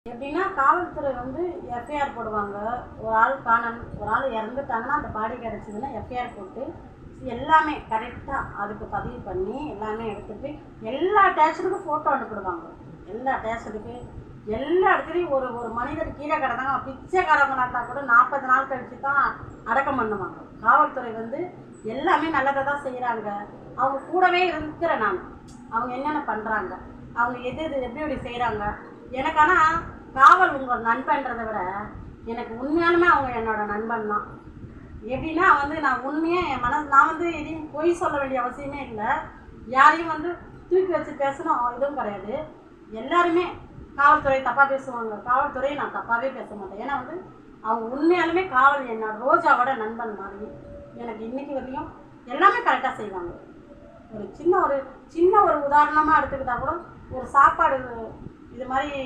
எப்படின்னா காவல்துறை வந்து எஃப்ஐஆர் போடுவாங்க. ஒரு ஆள் காணோம், ஒரு ஆள் இறந்துட்டாங்கன்னா அந்த பாடி கிடச்சிதுன்னா எஃப்ஐஆர் போட்டு எல்லாமே கரெக்டாக அதுக்கு பதிவு பண்ணி எல்லாமே எடுத்துகிட்டு எல்லா ஸ்டேஷனுக்கும் ஃபோட்டோ அனுப்பிடுவாங்க. எல்லா ஸ்டேஷனுக்கு எல்லா இடத்துலையும் ஒரு ஒரு மனிதர் கீழே கிடந்தாங்க பிச்சைக்காரங்க நாட்டா கூட 40 நாள் கழித்து தான் அடக்கம் பண்ணுவாங்க. காவல்துறை வந்து எல்லாமே நல்லதை தான் செய்கிறாங்க. அவங்க கூடவே இருக்கிறேன் நான். அவங்க என்னென்ன பண்ணுறாங்க, அவங்க எது எது எப்படி எப்படி செய்கிறாங்க. எனக்கு ஆனால் காவல் உங்கள் நண்பன்றதை விட எனக்கு உண்மையாலுமே அவங்க என்னோட நண்பன் தான். எப்படின்னா வந்து நான் உண்மையாக என் நான் வந்து எதையும் பொய் சொல்ல வேண்டிய அவசியமே இல்லை. யாரையும் வந்து தூக்கி வச்சு பேசணும் இதுவும் கிடையாது. எல்லாருமே காவல்துறை தப்பாக பேசுவாங்க, காவல்துறையை நான் தப்பாகவே பேச மாட்டேன். ஏன்னா வந்து அவங்க உண்மையாலுமே காவல் என்னோட ரோஜாவோட நண்பன் மாதிரி. எனக்கு இன்றைக்கி வரையும் எல்லாமே கரெக்டாக செய்வாங்க. ஒரு சின்ன ஒரு உதாரணமாக எடுத்துக்கிட்டால் கூட ஒரு சாப்பாடு இது மாதிரி